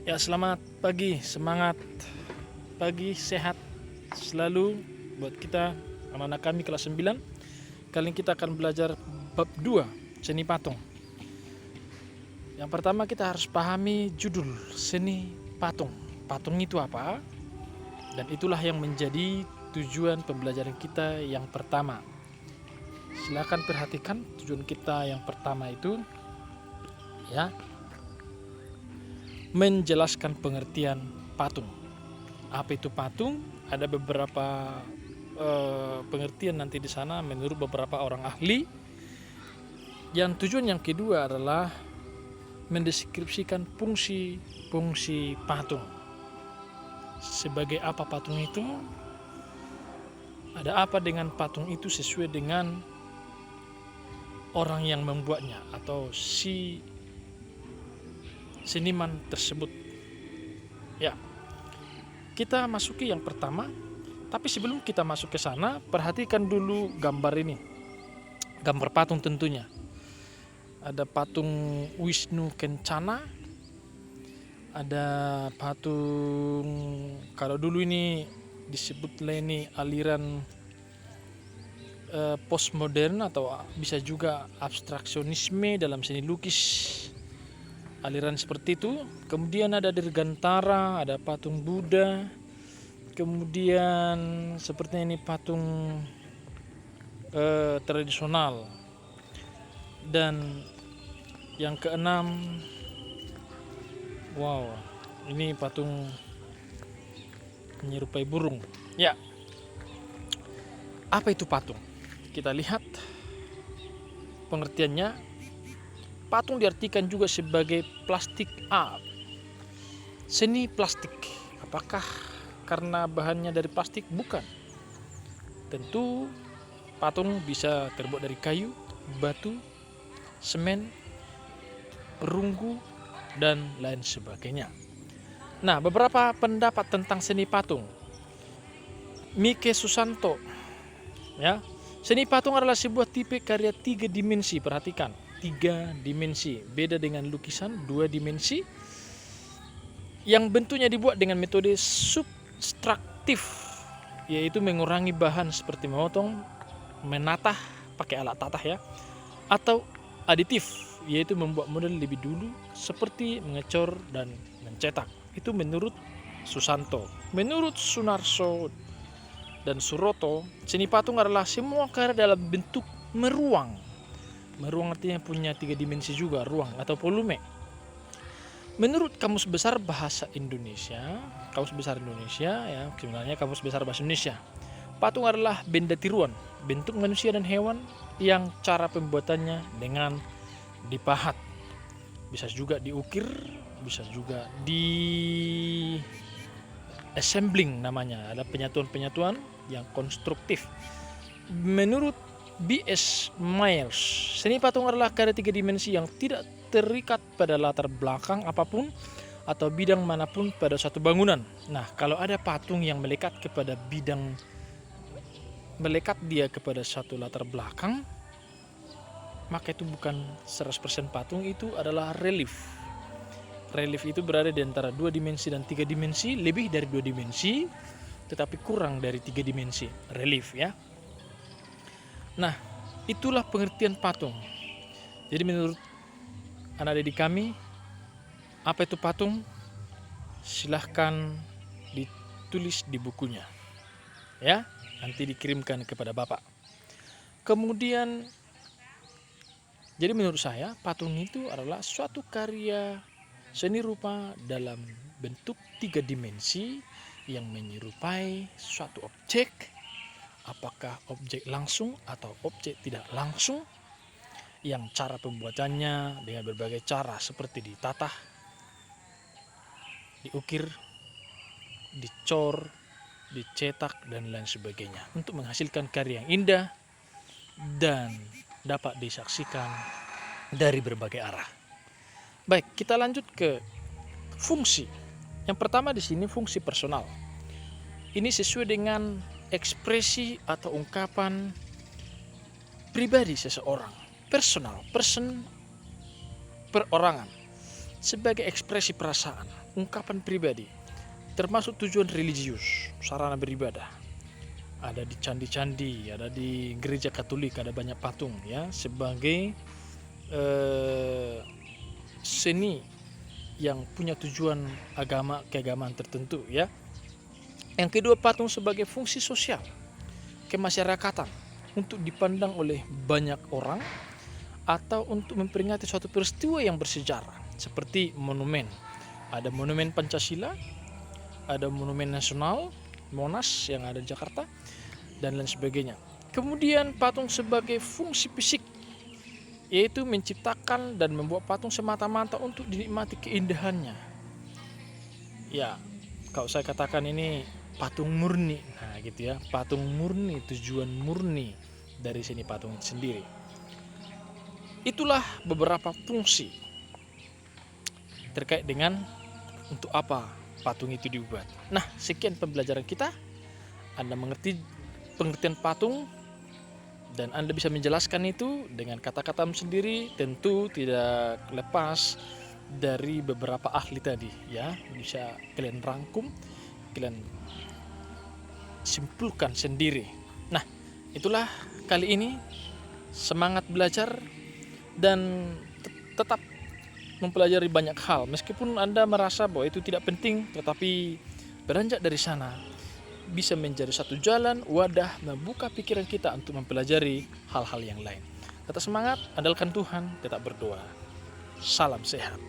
Ya, selamat pagi, semangat pagi, sehat selalu buat kita anak-anak kami kelas 9. Kali ini kita akan belajar bab 2, seni patung. Yang pertama kita harus pahami judul seni patung. Patung itu apa? Dan itulah yang menjadi tujuan pembelajaran kita yang pertama. Silakan perhatikan tujuan kita yang pertama itu ya, menjelaskan pengertian patung. Apa itu patung? Ada beberapa pengertian nanti di sana menurut beberapa orang ahli. Yang tujuan yang kedua adalah mendeskripsikan fungsi patung. Sebagai apa patung itu? Ada apa dengan patung itu sesuai dengan orang yang membuatnya atau si seniman tersebut. Ya, kita masuki yang pertama. Tapi sebelum kita masuk ke sana, perhatikan dulu gambar ini. Gambar patung tentunya. Ada patung Wisnu Kencana. Ada patung, kalau dulu ini disebutlah ini aliran postmodern atau bisa juga abstraksionisme dalam seni lukis. Aliran seperti itu. Kemudian ada Dirgantara, ada patung Buddha. Kemudian seperti ini patung tradisional. Dan yang keenam, wow, ini patung menyerupai burung. Ya, apa itu patung? Kita lihat pengertiannya. Patung diartikan juga sebagai plastik art, seni plastik. Apakah karena bahannya dari plastik? Bukan. Tentu patung bisa terbuat dari kayu, batu, semen, perunggu, dan lain sebagainya. Nah, beberapa pendapat tentang seni patung. Mike Susanto, ya, seni patung adalah sebuah tipe karya 3 dimensi. Perhatikan, 3 dimensi. Beda dengan lukisan 2 dimensi yang bentuknya dibuat dengan metode subtraktif, yaitu mengurangi bahan seperti memotong, menatah pakai alat tatah ya, atau aditif, yaitu membuat model lebih dulu seperti mengecor dan mencetak. Itu menurut Susanto. Menurut Sunarso dan Suroto, seni patung adalah semua karya dalam bentuk meruang. Meruang artinya punya 3 dimensi juga, ruang atau volume. Menurut Kamus Besar Bahasa Indonesia, ya, sebenarnya Kamus Besar Bahasa Indonesia, patung adalah benda tiruan, bentuk manusia dan hewan yang cara pembuatannya dengan dipahat. Bisa juga diukir, bisa juga di assembling namanya. Ada penyatuan-penyatuan yang konstruktif. Menurut B.S. Myers, seni patung adalah karya 3 dimensi yang tidak terikat pada latar belakang apapun atau bidang manapun pada suatu bangunan. Nah, kalau ada patung yang melekat dia kepada satu latar belakang, maka itu bukan 100% patung, itu adalah relief. Relief itu berada di antara 2 dimensi dan 3 dimensi, lebih dari 2 dimensi, tetapi kurang dari 3 dimensi. Relief ya. Nah, itulah pengertian patung. Jadi menurut anak didik kami, apa itu patung? Silahkan ditulis di bukunya. Ya, nanti dikirimkan kepada Bapak. Kemudian, jadi menurut saya patung itu adalah suatu karya seni rupa dalam bentuk 3 dimensi yang menyerupai suatu objek. Apakah objek langsung atau objek tidak langsung, yang cara pembuatannya dengan berbagai cara seperti ditatah, diukir, dicor, dicetak, dan lain sebagainya untuk menghasilkan karya yang indah dan dapat disaksikan dari berbagai arah. Baik, kita lanjut ke fungsi. Yang pertama di sini fungsi personal. Ini sesuai dengan ekspresi atau ungkapan pribadi seseorang. Personal, perorangan. sebagai ekspresi perasaan, ungkapan pribadi, termasuk tujuan religius, sarana beribadah. Ada di candi-candi, ada di gereja Katolik, ada banyak patung ya, sebagai seni yang punya tujuan keagamaan tertentu ya. Yang kedua, patung sebagai fungsi sosial, kemasyarakatan, untuk dipandang oleh banyak orang atau untuk memperingati suatu peristiwa yang bersejarah, seperti monumen. Ada monumen Pancasila, ada monumen nasional Monas yang ada di Jakarta, dan lain sebagainya. Kemudian patung sebagai fungsi fisik, yaitu menciptakan dan membuat patung semata-mata untuk dinikmati keindahannya. Ya, kalau saya katakan ini patung murni, nah gitu ya, patung murni, tujuan murni dari seni patung itu sendiri. Itulah beberapa fungsi terkait dengan untuk apa patung itu dibuat. Nah, sekian pembelajaran kita. Anda mengerti pengertian patung dan Anda bisa menjelaskan itu dengan kata-kata sendiri, tentu tidak lepas dari beberapa ahli tadi ya. Bisa kalian rangkum, kalian simpulkan sendiri. Nah, itulah kali ini, semangat belajar dan tetap mempelajari banyak hal. Meskipun Anda merasa bahwa itu tidak penting, tetapi beranjak dari sana bisa menjadi satu jalan, wadah membuka pikiran kita untuk mempelajari hal-hal yang lain. Tetap semangat, andalkan Tuhan, tetap berdoa. Salam sehat.